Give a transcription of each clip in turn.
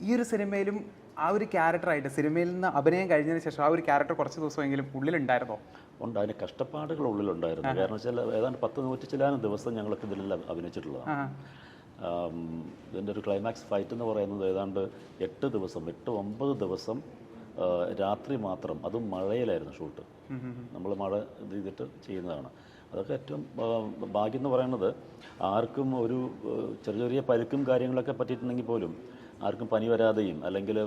ഈ ഒരു സിനിമയിലും ആ ഒരു ക്യാരക്ടറായിട്ട് സിനിമയിൽ നിന്ന് അഭിനയം കഴിഞ്ഞതിന് ശേഷം ആ ഒരു ക്യാരക്ടർ കുറച്ച് ദിവസമെങ്കിലും ഉള്ളിലുണ്ടായിരുന്നോ? ഉണ്ട്, അതിന് കഷ്ടപ്പാടുകൾ ഉള്ളിലുണ്ടായിരുന്നു. കാരണം വെച്ചാൽ ഏതാണ്ട് 10-100 ചില്ലാനും ദിവസം ഞങ്ങൾക്ക് ഇതിലെല്ലാം അഭിനയിച്ചിട്ടുള്ളതാണ്. ഇതിൻ്റെ ഒരു ക്ലൈമാക്സ് ഫൈറ്റ് എന്ന് പറയുന്നത് ഏതാണ്ട് 8 ദിവസം 8-9 ദിവസം രാത്രി മാത്രം, അതും മഴയിലായിരുന്നു ഷൂട്ട്. നമ്മൾ മഴ ഇത് ചെയ്തിട്ട് ചെയ്യുന്നതാണ്. അതൊക്കെ ഏറ്റവും ഭാഗ്യം എന്ന് പറയുന്നത്, ആർക്കും ഒരു ചെറിയ ചെറിയ പരുക്കും കാര്യങ്ങളൊക്കെ പറ്റിയിട്ടുണ്ടെങ്കിൽ പോലും ആർക്കും പനി വരാതെയും അല്ലെങ്കിൽ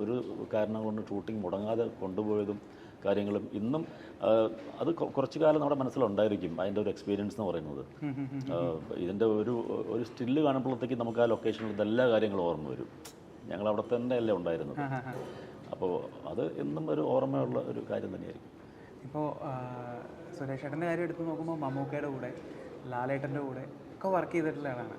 ഒരു കാരണം കൊണ്ട് ഷൂട്ടിംഗ് മുടങ്ങാതെ കൊണ്ടുപോയതും കാര്യങ്ങളും ഇന്നും അത് കുറച്ചു കാലം നമ്മുടെ മനസ്സിലുണ്ടായിരിക്കും. അതിൻ്റെ ഒരു എക്സ്പീരിയൻസ് എന്ന് പറയുന്നത്, ഇതിൻ്റെ ഒരു സ്റ്റില്ല് കാണുമ്പോഴത്തേക്ക് നമുക്ക് ആ ലൊക്കേഷനിൽ എല്ലാ കാര്യങ്ങളും ഓർമ്മ വരും. ഞങ്ങൾ അവിടെ തന്നെ അല്ലേ ഉണ്ടായിരുന്നത്. അപ്പോൾ അത് എന്നും ഒരു ഓർമ്മയുള്ള ഒരു കാര്യം തന്നെയായിരിക്കും. ഇപ്പോൾ സുരേഷ് ഏട്ടൻ്റെ കാര്യം എടുത്ത് നോക്കുമ്പോൾ മമ്മൂക്കയുടെ കൂടെ ലാലേട്ടൻ്റെ കൂടെ ഒക്കെ വർക്ക് ചെയ്തിട്ടുള്ള ആളാണ്.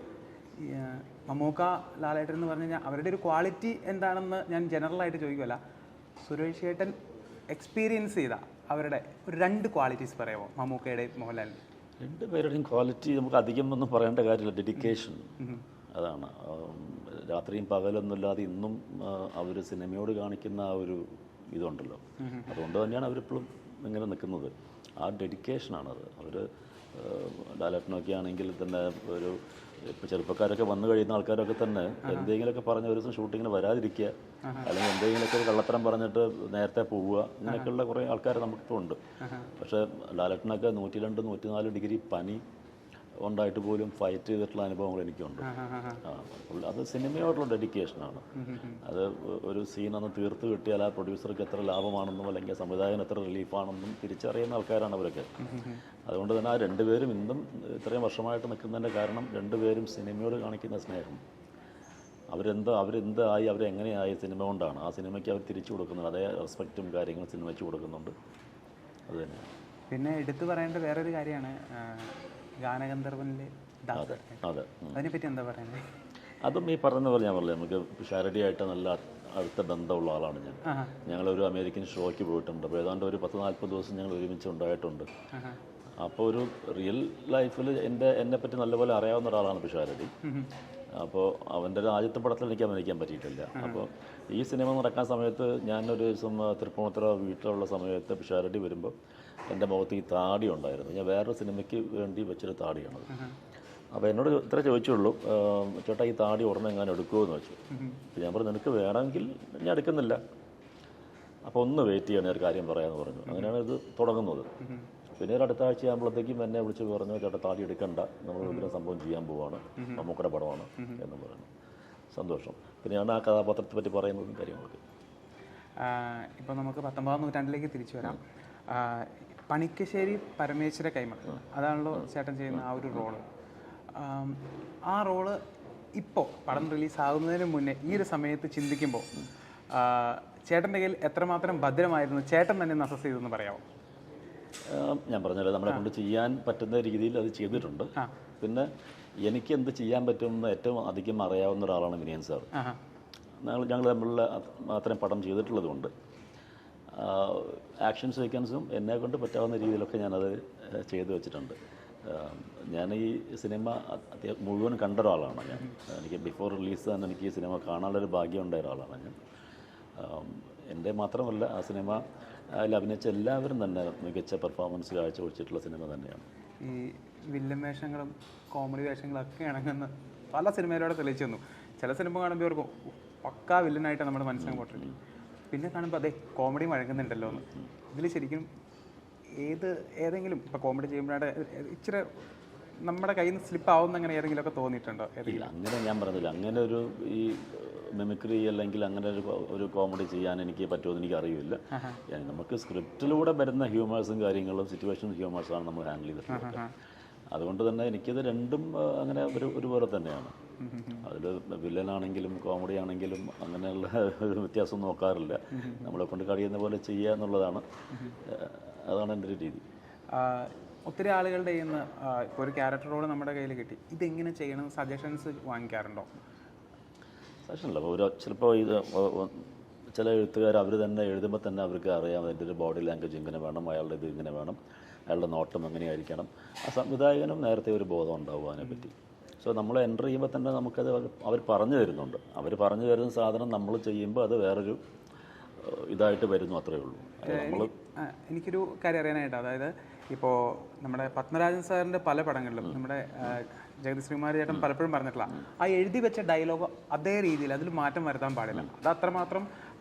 മമ്മൂക്ക ലാലേട്ടൻ എന്ന് പറഞ്ഞു കഴിഞ്ഞാൽ അവരുടെ ഒരു ക്വാളിറ്റി എന്താണെന്ന് ഞാൻ ജനറലായിട്ട് ചോദിക്കുമല്ല, സുരേഷ് ഏട്ടൻ എക്സ്പീരിയൻസ് ചെയ്ത അവരുടെ ഒരു 2 ക്വാളിറ്റീസ് പറയാമോ മമ്മൂക്കയുടെയും മോഹൻലാലിൻ്റെ? 2 പേരുടെയും ക്വാളിറ്റി നമുക്ക് അധികം ഒന്നും പറയേണ്ട കാര്യമില്ല. ഡെഡിക്കേഷൻ, അതാണ്. രാത്രിയും പകലൊന്നുമില്ലാതെ ഇന്നും അവർ സിനിമയോട് കാണിക്കുന്ന ആ ഒരു ഇതുണ്ടല്ലോ, അതുകൊണ്ട് തന്നെയാണ് അവരിപ്പോഴും ഇങ്ങനെ നിൽക്കുന്നത്. ആ ഡെഡിക്കേഷനാണത്. അവർ ലാലേട്ടനൊക്കെ ആണെങ്കിൽ തന്നെ ഇപ്പോൾ ചെറുപ്പക്കാരൊക്കെ വന്നു കഴിയുന്ന ആൾക്കാരൊക്കെ തന്നെ എന്തെങ്കിലുമൊക്കെ പറഞ്ഞ് ഒരു ദിവസം ഷൂട്ടിങ്ങിന് വരാതിരിക്കുക, അല്ലെങ്കിൽ എന്തെങ്കിലുമൊക്കെ ഒരു കള്ളത്തരം പറഞ്ഞിട്ട് നേരത്തെ പോവുക, ഇങ്ങനെയൊക്കെയുള്ള കുറേ ആൾക്കാർ നമുക്കിപ്പോൾ ഉണ്ട്. പക്ഷേ ലാലേട്ടനൊക്കെ 102-104 ഡിഗ്രി പനി ഉണ്ടായിട്ട് പോലും ഫൈറ്റ് ചെയ്തിട്ടുള്ള അനുഭവങ്ങൾ എനിക്കുണ്ട്. അത് സിനിമയോടുള്ള ഡെഡിക്കേഷനാണ്. അത് ഒരു സീൻ അന്ന് തീർത്ത് കിട്ടിയാൽ ആ പ്രൊഡ്യൂസർക്ക് എത്ര ലാഭമാണെന്നും അല്ലെങ്കിൽ സംവിധായകന് എത്ര റിലീഫാണെന്നും തിരിച്ചറിയുന്ന ആൾക്കാരാണ് അവരൊക്കെ. അതുകൊണ്ട് തന്നെ ആ 2 പേരും ഇന്നും ഇത്രയും വർഷമായിട്ട് നിൽക്കുന്നതിൻ്റെ കാരണം 2 പേരും സിനിമയോട് കാണിക്കുന്ന സ്നേഹം, അവരെന്തായി അവരെങ്ങനെയായി സിനിമ കൊണ്ടാണ്. ആ സിനിമയ്ക്ക് അവർ തിരിച്ചു കൊടുക്കുന്നുണ്ട്. അതേ റെസ്പെക്റ്റും കാര്യങ്ങളും സിനിമയ്ക്ക് കൊടുക്കുന്നുണ്ട്. അത് തന്നെയാണ്. പിന്നെ എടുത്തു പറയേണ്ട വേറൊരു കാര്യമാണ് ഗാനഗന്ധർവനിലെ അതെ അതെ അതിനെപ്പറ്റി എന്താ പറയുന്നത്? അതും ഈ പറഞ്ഞ പോലെ ഞാൻ പറഞ്ഞില്ലേ, നമുക്ക് ഷാരഡിയായിട്ട് നല്ല അടുത്ത ബന്ധമുള്ള ആളാണ് ഞാൻ. ഞങ്ങളൊരു അമേരിക്കൻ ഷോയ്ക്ക് പോയിട്ടുണ്ട്. അപ്പോൾ ഏതാണ്ട് ഒരു 10-40 ദിവസം ഞങ്ങൾ ഒരുമിച്ച് ഉണ്ടായിട്ടുണ്ട്. അപ്പോൾ ഒരു റിയൽ ലൈഫിൽ എന്നെപ്പറ്റി നല്ലപോലെ അറിയാവുന്ന ഒരാളാണ് പിഷാരടി. അപ്പോൾ അവൻ്റെ ആദ്യത്തെ പടത്തിൽ എനിക്ക് അഭിനയിക്കാൻ പറ്റിയിട്ടില്ല. അപ്പോൾ ഈ സിനിമ നടക്കാൻ സമയത്ത് ഞാനൊരു ദിവസം തൃപ്പൂണിത്തുറ വീട്ടിലുള്ള സമയത്ത് പിഷാരടി വരുമ്പോൾ എൻ്റെ മുഖത്ത് ഈ താടി ഉണ്ടായിരുന്നു. ഞാൻ വേറൊരു സിനിമയ്ക്ക് വേണ്ടി വെച്ചൊരു താടിയാണത്. അപ്പോൾ എന്നോട് ഇത്ര ചോദിച്ചുള്ളൂ, ചേട്ടാ ഈ താടി ഉടനെ എങ്ങാനും എടുക്കുമോ എന്ന് വെച്ചു. അപ്പോൾ ഞാൻ പറഞ്ഞു, നിനക്ക് വേണമെങ്കിൽ ഞാൻ എടുക്കുന്നില്ല, അപ്പോൾ ഒന്ന് വെയിറ്റ് ചെയ്യണം, ഒരു കാര്യം പറയാമെന്ന് പറഞ്ഞു. അങ്ങനെയാണ് ഇത് തുടങ്ങുന്നത്. പിന്നെ ഒരു അടുത്ത ആഴ്ച ആകുമ്പോഴത്തേക്കും എന്നെ വിളിച്ച് പറഞ്ഞു, ചേട്ടാ താടി എടുക്കണ്ട, നമ്മൾ ഇതിനെ സംഭവം ചെയ്യാൻ പോവാണ്, മമ്മൂക്കയുടെ പടമാണ് എന്ന് പറഞ്ഞു. സന്തോഷം. പിന്നെയാണ് ആ കഥാപാത്രത്തെ പറ്റി പറയുന്നതും കാര്യങ്ങളൊക്കെ. ഇപ്പോൾ നമുക്ക് 19-ാം നൂറ്റാണ്ടിലേക്ക് തിരിച്ചു വരാം. പണിക്കശ്ശേരി പരമേശ്വര കൈമൾ, അതാണല്ലോ ചേട്ടൻ ചെയ്യുന്ന ആ ഒരു റോള്. ആ റോള് ഇപ്പോൾ പടം റിലീസാകുന്നതിന് മുന്നേ ഈ ഒരു സമയത്ത് ചിന്തിക്കുമ്പോൾ ചേട്ടൻ്റെ കയ്യിൽ എത്രമാത്രം ഭദ്രമായിരുന്നു, ചേട്ടൻ തന്നെ ഒന്ന് അസസ് ചെയ്തെന്ന് പറയാമോ? ഞാൻ പറഞ്ഞല്ലോ, നമ്മളെ കൊണ്ട് ചെയ്യാൻ പറ്റുന്ന രീതിയിൽ അത് ചെയ്തിട്ടുണ്ട്. പിന്നെ എനിക്ക് എന്ത് ചെയ്യാൻ പറ്റുമെന്ന് ഏറ്റവും അധികം അറിയാവുന്ന ഒരാളാണ് വിനയൻ സാർ. ഞങ്ങൾ തമ്മിലുള്ള അത്രയും പടം ചെയ്തിട്ടുള്ളത് കൊണ്ട് ആക്ഷൻ സീക്വൻസും എന്നെ കൊണ്ട് പറ്റാവുന്ന രീതിയിലൊക്കെ ഞാനത് ചെയ്തു വെച്ചിട്ടുണ്ട്. ഞാൻ ഈ സിനിമ മുഴുവൻ കണ്ട ഒരാളാണ് ഞാൻ. എനിക്ക് ബിഫോർ റിലീസ് തന്നെ എനിക്ക് ഈ സിനിമ കാണാനുള്ളൊരു ഭാഗ്യം ഉണ്ടായ ഒരാളാണ് ഞാൻ. എൻ്റെ മാത്രമല്ല, ആ സിനിമ അതിൽ അഭിനയിച്ച എല്ലാവരും തന്നെ മികച്ച പെർഫോമൻസ് കാഴ്ചവെച്ചിട്ടുള്ള സിനിമ തന്നെയാണ്. ഈ വില്ലൻ വേഷങ്ങളും കോമഡി വേഷങ്ങളൊക്കെ ഇണങ്ങുന്ന പല സിനിമയിലൂടെ തെളിയിച്ചു തന്നു. ചില സിനിമ കാണുമ്പോൾ ഇവർക്ക് പക്കാ വില്ലനായിട്ട് നമ്മുടെ മനസ്സിലാക്കി പോയിട്ടില്ല. പിന്നെ കാണുമ്പോൾ അതെ കോമഡി വഴങ്ങുന്നുണ്ടല്ലോ എന്ന്. ഇതിൽ ശരിക്കും ഏതെങ്കിലും ഇപ്പോൾ കോമഡി ചെയ്യുമ്പോഴാണ് ഇച്ചിരി നമ്മുടെ കയ്യിൽ നിന്ന് സ്ലിപ്പ് ആവുന്ന അങ്ങനെ ഏതെങ്കിലുമൊക്കെ തോന്നിയിട്ടുണ്ടോ? ഇല്ല, അങ്ങനെ ഞാൻ പറഞ്ഞില്ല. അങ്ങനെ ഒരു ഈ മിമിക്രി അല്ലെങ്കിൽ അങ്ങനെ ഒരു കോമഡി ചെയ്യാൻ എനിക്ക് പറ്റുമെന്ന് എനിക്ക് അറിയില്ല. നമുക്ക് സ്ക്രിപ്റ്റിലൂടെ വരുന്ന ഹ്യൂമേഴ്സും കാര്യങ്ങളും സിറ്റുവേഷൻ ഹ്യൂമേഴ്സാണ് നമ്മൾ ഹാൻഡിൽ ചെയ്തിട്ടുള്ളത്. അതുകൊണ്ട് തന്നെ എനിക്കത് രണ്ടും അങ്ങനെ ഒരുപോലെ തന്നെയാണ്. അതിൽ വില്ലനാണെങ്കിലും കോമഡി ആണെങ്കിലും അങ്ങനെയുള്ള ഒരു വ്യത്യാസം നോക്കാറില്ല. നമ്മളെ കൊണ്ട് കഴിയുന്ന പോലെ ചെയ്യുക എന്നുള്ളതാണ്, അതാണ് എൻ്റെ ഒരു രീതി. ഒത്തിരി ആളുകളുടെ കയ്യിൽ നിന്ന് ഇപ്പോൾ ഒരു ക്യാരക്ടറോട് നമ്മുടെ കയ്യിൽ കിട്ടി, ഇതെങ്ങനെ ചെയ്യണം സജഷൻസ് വാങ്ങിക്കാറുണ്ടോ? സജഷനല്ല, ചിലപ്പോൾ ഇത് ചില എഴുത്തുകാർ അവർ തന്നെ എഴുതുമ്പോൾ തന്നെ അവർക്ക് അറിയാം അതിൻ്റെ ഒരു ബോഡി ലാംഗ്വേജ് ഇങ്ങനെ വേണം, അയാളുടെ ഇത് ഇങ്ങനെ വേണം, അയാളുടെ നോട്ടം എങ്ങനെയായിരിക്കണം. ആ സംവിധായകനും നേരത്തെ ഒരു ബോധം ഉണ്ടാവും അതിനെപ്പറ്റി. സോ നമ്മൾ എൻ്റർ ചെയ്യുമ്പോൾ തന്നെ നമുക്കത് അവർ പറഞ്ഞു തരുന്നുണ്ട്. അവർ പറഞ്ഞു തരുന്ന സാധനം നമ്മൾ ചെയ്യുമ്പോൾ അത് വേറൊരു ഇതായിട്ട് വരുന്നു, അത്രയേ ഉള്ളൂ. നമ്മൾ എനിക്കൊരു കാര്യം അറിയാനായിട്ട്, അതായത് ഇപ്പോൾ നമ്മുടെ പത്മരാജൻ സാറിൻ്റെ പല പടങ്ങളിലും നമ്മുടെ ജഗതി ശ്രീകുമാർ ചേട്ടൻ പലപ്പോഴും പറഞ്ഞിട്ടുള്ള ആ എഴുതി വെച്ച ഡയലോഗ് അതേ രീതിയിൽ അതിൽ മാറ്റം വരുത്താൻ പാടില്ല. അത് അത്രമാത്രം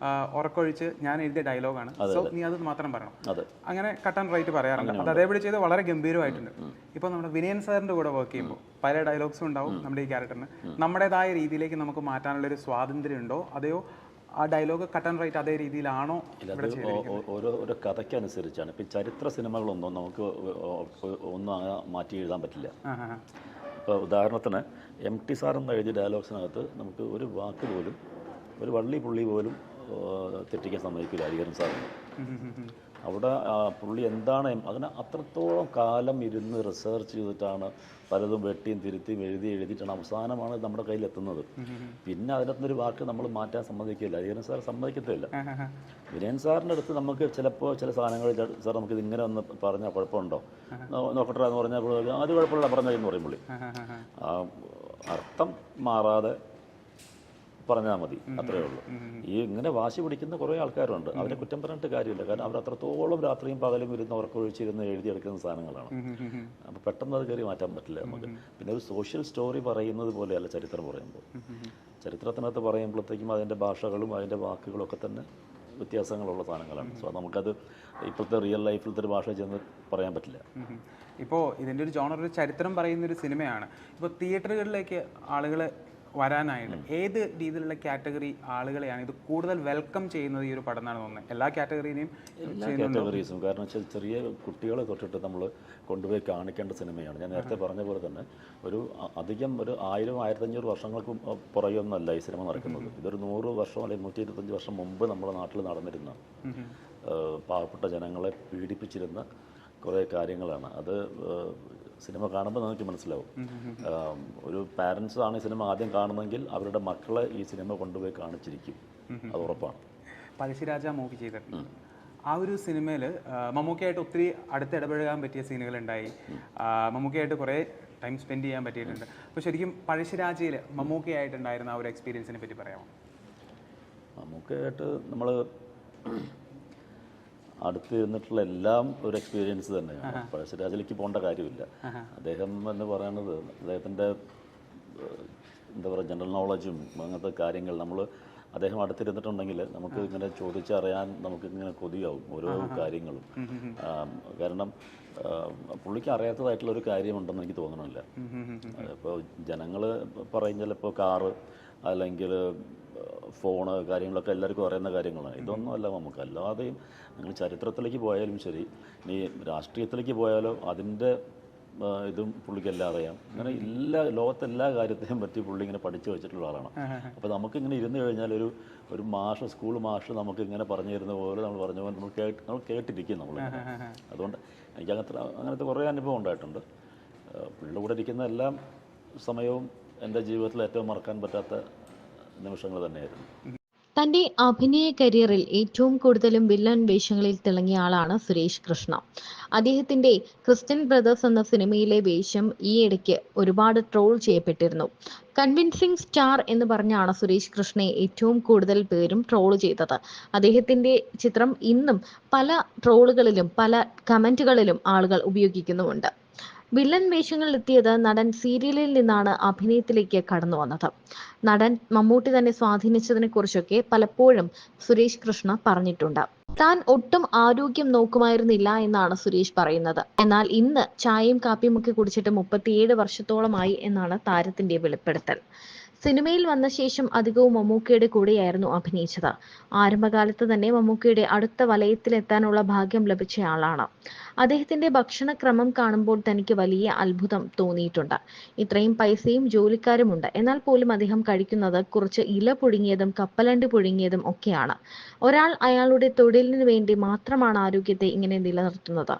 ഉറക്കൊഴിച്ച് ഞാൻ എഴുതിയ ഡയലോഗാണ്, സോ നീ അത് മാത്രം പറയണം, അങ്ങനെ കട്ട് ആൻഡ് റൈറ്റ് പറയാറുണ്ട്. അത് അതേപടി ചെയ്ത് വളരെ ഗംഭീരമായിട്ടുണ്ട്. ഇപ്പോൾ നമ്മുടെ വിനയൻ സാറിൻ്റെ കൂടെ വർക്ക് ചെയ്യുമ്പോൾ പല ഡയലോഗ്സും ഉണ്ടാവും നമ്മുടെ ഈ ക്യാരക്ടറിന്. നമ്മുടേതായ രീതിയിലേക്ക് നമുക്ക് മാറ്റാനുള്ളൊരു സ്വാതന്ത്ര്യം ഉണ്ടോ, അതെയോ ആ ഡയലോഗ് കട്ട് ആൻഡ് റൈറ്റ് അതേ രീതിയിലാണോ? ഓരോ കഥയ്ക്കനുസരിച്ചാണ്. ഇപ്പം ചരിത്ര സിനിമകളൊന്നും നമുക്ക് ഒന്നും മാറ്റി എഴുതാൻ പറ്റില്ല. ഇപ്പോൾ ഉദാഹരണത്തിന് MT സാറെന്ന് എഴുതിയ ഡയലോഗ്സിനകത്ത് നമുക്ക് ഒരു വാക്ക് പോലും, ഒരു വള്ളി പുള്ളി പോലും തെറ്റിക്കാൻ സമ്മതിക്കില്ല ഹരിഹരൻ സാറിന്. അവിടെ പുള്ളി എന്താണ് അതിന് അത്രത്തോളം കാലം ഇരുന്ന് റിസർച്ച് ചെയ്തിട്ടാണ് പലതും വെട്ടിയും തിരുത്തിയും എഴുതിയിട്ടാണ് അവസാനമാണ് നമ്മുടെ കയ്യിലെത്തുന്നത്. പിന്നെ അതിനകത്തൊരു വാക്ക് നമ്മൾ മാറ്റാൻ സമ്മതിക്കില്ല, ഹരിഹരൻ സാർ സമ്മതിക്കത്തില്ല. വിനയൻ സാറിൻ്റെ അടുത്ത് നമുക്ക് ചിലപ്പോൾ ചില സാധനങ്ങൾ, സാർ നമുക്കിത് ഇങ്ങനെ ഒന്ന് പറഞ്ഞാൽ കുഴപ്പമുണ്ടോ, നോക്കട്ടെ എന്ന് പറഞ്ഞാൽ അത് കുഴപ്പമില്ല പറഞ്ഞതെന്ന് പറയും പുള്ളി. അർത്ഥം മാറാതെ പറഞ്ഞാൽ മതി, അത്രയേ ഉള്ളൂ. ഈ ഇങ്ങനെ വാശി പിടിക്കുന്ന കുറേ ആൾക്കാരുണ്ട്, അവരെ കുറ്റം പറഞ്ഞിട്ട് കാര്യമില്ല. കാരണം അവർ അത്രത്തോളം രാത്രിയും പകലും ഇരുന്ന് ഉറക്കൊഴിച്ചിരുന്ന് എഴുതിയെടുക്കുന്ന സാധനങ്ങളാണ്. അപ്പോൾ പെട്ടെന്ന് അത് കയറി മാറ്റാൻ പറ്റില്ല നമുക്ക്. പിന്നെ ഒരു സോഷ്യൽ സ്റ്റോറി പറയുന്നത് പോലെയല്ല ചരിത്രം പറയുമ്പോൾ. ചരിത്രത്തിനകത്ത് പറയുമ്പോഴത്തേക്കും അതിൻ്റെ ഭാഷകളും അതിൻ്റെ വാക്കുകളും ഒക്കെ തന്നെ വ്യത്യാസങ്ങളുള്ള സാധനങ്ങളാണ്. സോ നമുക്കത് ഇപ്പോഴത്തെ റിയൽ ലൈഫിലത്തെ ഒരു ഭാഷ ചെന്ന് പറയാൻ പറ്റില്ല. ഇപ്പോൾ ഇതിൻ്റെ ഒരു ജോണർ ഒരു ചരിത്രം പറയുന്നൊരു സിനിമയാണ്. ഇപ്പോൾ തിയേറ്ററുകളിലേക്ക് ആളുകൾ വരാനായിട്ട് ഏത് രീതിയിലുള്ള കാറ്റഗറി ആളുകളെയാണ് ഇത് കൂടുതൽ വെൽക്കം ചെയ്യുന്നത് ഈ ഒരു പടം എന്നാണ് തോന്നുന്നത്? എല്ലാ കാറ്റഗറിയും കാരണം ചെറിയ കുട്ടികളെ തൊട്ടിട്ട് നമ്മൾ കൊണ്ടുപോയി കാണിക്കേണ്ട സിനിമയാണ്. ഞാൻ നേരത്തെ പറഞ്ഞ പോലെ തന്നെ അധികം ഒരു 1000-1500 വർഷങ്ങൾക്ക് പുറകെയൊന്നുമല്ല ഈ സിനിമ നടക്കുന്നത്. ഇതൊരു 100 വർഷം അല്ലെങ്കിൽ 125 വർഷം മുമ്പ് നമ്മുടെ നാട്ടിൽ നടന്നിരുന്ന പാവപ്പെട്ട ജനങ്ങളെ പീഡിപ്പിച്ചിരുന്ന കുറേ കാര്യങ്ങളാണ്. അത് സിനിമ കാണുമ്പോൾ നമുക്ക് മനസ്സിലാവും. ഒരു പാരൻസ് ആണ് ഈ സിനിമ ആദ്യം കാണുന്നതെങ്കിൽ അവരുടെ മക്കളെ ഈ സിനിമ കൊണ്ടുപോയി കാണിച്ചിരിക്കും, അത് ഉറപ്പാണ്. പഴശ്ശിരാജ മൂവി ചെയ്തിട്ടുണ്ട്. ആ ഒരു സിനിമയിൽ മമ്മൂക്കയായിട്ട് ഒത്തിരി അടുത്ത് ഇടപഴകാൻ പറ്റിയ സീനുകളുണ്ടായി. മമ്മൂക്കയായിട്ട് കുറേ ടൈം സ്പെൻഡ് ചെയ്യാൻ പറ്റിയിട്ടുണ്ട്. അപ്പോൾ ശരിക്കും പഴശ്ശിരാജയിൽ മമ്മൂക്കയായിട്ടുണ്ടായിരുന്ന ആ ഒരു എക്സ്പീരിയൻസിനെ പറ്റി പറയാമോ? മമ്മൂക്കയായിട്ട് നമ്മൾ അടുത്ത് ഇരുന്നിട്ടുള്ള എല്ലാം ഒരു എക്സ്പീരിയൻസ് തന്നെയാണ്. പഴശ്ശിരാജയിലേക്ക് പോകേണ്ട കാര്യമില്ല. അദ്ദേഹം എന്ന് പറയുന്നത് അദ്ദേഹത്തിൻ്റെ എന്താ പറയുക ജനറൽ നോളജും അങ്ങനത്തെ കാര്യങ്ങൾ അദ്ദേഹം അടുത്തിരുന്നിട്ടുണ്ടെങ്കിൽ നമുക്ക് ഇങ്ങനെ ചോദിച്ചറിയാൻ നമുക്കിങ്ങനെ കൊതിയാവും ഓരോ കാര്യങ്ങളും. കാരണം പുള്ളിക്ക് അറിയാത്തതായിട്ടുള്ളൊരു കാര്യമുണ്ടെന്ന് എനിക്ക് തോന്നണില്ല. ഇപ്പോൾ ജനങ്ങൾ പറയും ചിലപ്പോൾ കാറ് അല്ലെങ്കിൽ ഫോണ് കാര്യങ്ങളൊക്കെ എല്ലാവർക്കും അറിയുന്ന കാര്യങ്ങളാണ്. ഇതൊന്നും അല്ല നമുക്ക്. അല്ലാതെയും നിങ്ങൾ ചരിത്രത്തിലേക്ക് പോയാലും ശരി, ഇനി രാഷ്ട്രീയത്തിലേക്ക് പോയാലോ അതിൻ്റെ ഇതും പുള്ളിക്കെല്ലാം അറിയാം. അങ്ങനെ ലോകത്തെല്ലാ കാര്യത്തെയും പറ്റി പുള്ളി ഇങ്ങനെ പഠിച്ചു വെച്ചിട്ടുള്ള ആളാണ്. അപ്പോൾ നമുക്കിങ്ങനെ ഇരുന്ന് കഴിഞ്ഞാൽ ഒരു സ്കൂൾ മാഷ് നമുക്ക് ഇങ്ങനെ പറഞ്ഞു തരുന്ന പോലെ നമ്മൾ പറഞ്ഞ പോലെ നമ്മൾ കേട്ടിരിക്കും നമ്മൾ. അതുകൊണ്ട് എനിക്ക് അങ്ങനത്തെ കുറേ അനുഭവം ഉണ്ടായിട്ടുണ്ട്. പുള്ളിയുടെ കൂടെ ഇരിക്കുന്ന എല്ലാ സമയവും എൻ്റെ ജീവിതത്തിൽ ഏറ്റവും മറക്കാൻ പറ്റാത്ത നിമിഷങ്ങൾ തന്നെയായിരുന്നു. തന്റെ അഭിനയ കരിയറിൽ ഏറ്റവും കൂടുതലും വില്ലൻ വേഷങ്ങളിൽ തിളങ്ങിയ ആളാണ് സുരേഷ് കൃഷ്ണ. അദ്ദേഹത്തിന്റെ ക്രിസ്ത്യൻ ബ്രദേഴ്സ് എന്ന സിനിമയിലെ വേഷം ഈയിടയ്ക്ക് ഒരുപാട് ട്രോൾ ചെയ്യപ്പെട്ടിരുന്നു. കൺവിൻസിംഗ് സ്റ്റാർ എന്ന് പറഞ്ഞാണ് സുരേഷ് കൃഷ്ണയെ ഏറ്റവും കൂടുതൽ പേരും ട്രോൾ ചെയ്തത്. അദ്ദേഹത്തിന്റെ ചിത്രം ഇന്നും പല ട്രോളുകളിലും പല കമന്റുകളിലും ആളുകൾ ഉപയോഗിക്കുന്നുമുണ്ട്. വില്ലൻ വേഷങ്ങളിൽ എത്തിയത് നടൻ സീരിയലിൽ നിന്നാണ് അഭിനയത്തിലേക്ക് കടന്നു വന്നത്. നടൻ മമ്മൂട്ടി തന്നെ സ്വാധീനിച്ചതിനെ കുറിച്ചൊക്കെ പലപ്പോഴും സുരേഷ് കൃഷ്ണ പറഞ്ഞിട്ടുണ്ട്. താൻ ഒട്ടും ആരോഗ്യം നോക്കുമായിരുന്നില്ല എന്നാണ് സുരേഷ് പറയുന്നത്. എന്നാൽ ഇന്ന് ചായയും കാപ്പിയും ഒക്കെ കുടിച്ചിട്ട് 37 വർഷത്തോളമായി എന്നാണ് താരത്തിന്റെ വെളിപ്പെടുത്തൽ. സിനിമയിൽ വന്ന ശേഷം അധികവും മമ്മൂക്കയുടെ കൂടെയായിരുന്നു അഭിനയിച്ചത്. ആരംഭകാലത്ത് തന്നെ മമ്മൂക്കയുടെ അടുത്ത വലയത്തിലെത്താനുള്ള ഭാഗ്യം ലഭിച്ചയാളാണ്. അദ്ദേഹത്തിന്റെ ഭക്ഷണക്രമം കാണുമ്പോൾ തനിക്ക് വലിയ അത്ഭുതം തോന്നിയിട്ടുണ്ട്. ഇത്രയും പൈസയും ജോലിക്കാരുമുണ്ട്, എന്നാൽ പോലും അദ്ദേഹം കഴിക്കുന്നത് കുറച്ച് ഇല പുഴുങ്ങിയതും കപ്പലണ്ടി പുഴുങ്ങിയതും ഒക്കെയാണ്. ഒരാൾ അയാളുടെ തൊഴിലിനു വേണ്ടി മാത്രമാണ് ആരോഗ്യത്തെ ഇങ്ങനെ നിലനിർത്തുന്നത്.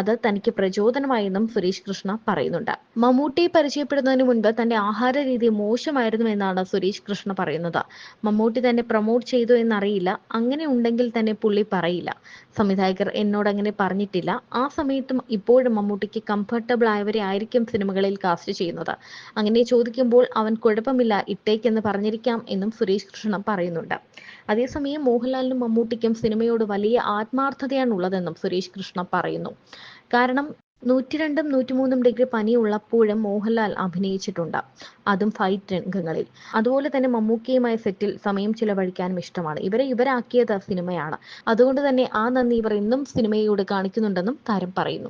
അത് തനിക്ക് പ്രചോദനമായെന്നും സുരേഷ് കൃഷ്ണ പറയുന്നുണ്ട്. മമ്മൂട്ടിയെ പരിചയപ്പെടുന്നതിന് മുൻപ് തന്റെ ആഹാര രീതി മോശമായിരുന്നു എന്നാണ് സുരേഷ് കൃഷ്ണ പറയുന്നത്. മമ്മൂട്ടി തന്നെ പ്രൊമോട്ട് ചെയ്തു എന്നറിയില്ല. അങ്ങനെ ഉണ്ടെങ്കിൽ തന്നെ പുള്ളി പറയില്ല. സംവിധായകർ എന്നോട് അങ്ങനെ പറഞ്ഞിട്ടില്ല. ആ സമയത്തും ഇപ്പോഴും മമ്മൂട്ടിക്ക് കംഫർട്ടബിൾ ആയവരെ ആയിരിക്കും സിനിമകളിൽ കാസ്റ്റ് ചെയ്യുന്നത്. അങ്ങനെ ചോദിക്കുമ്പോൾ അവൻ കുഴപ്പമില്ല ഇട്ടേക്കെന്ന് പറഞ്ഞിരിക്കാം എന്നും സുരേഷ് കൃഷ്ണ പറയുന്നുണ്ട്. അതേസമയം മോഹൻലാലിനും മമ്മൂട്ടിക്കും സിനിമയോട് വലിയ ആത്മാർത്ഥതയാണ് ഉള്ളതെന്നും സുരേഷ് കൃഷ്ണ പറയുന്നു. കാരണം 102 103 ഡിഗ്രി പനി ഉള്ളപ്പോഴും മോഹൻലാൽ അഭിനയിച്ചിട്ടുണ്ട്, അതും ഫൈറ്റ് രംഗങ്ങളിൽ. അതുപോലെ തന്നെ മമ്മൂക്കയുമായി സെറ്റിൽ സമയം ചിലവഴിക്കാനും ഇഷ്ടമാണ്. ഇവരാക്കിയത് സിനിമയാണ്. അതുകൊണ്ട് തന്നെ ആ നന്ദി ഇവർ എന്നും സിനിമയോട് കാണിക്കുന്നുണ്ടെന്നും താരം പറയുന്നു.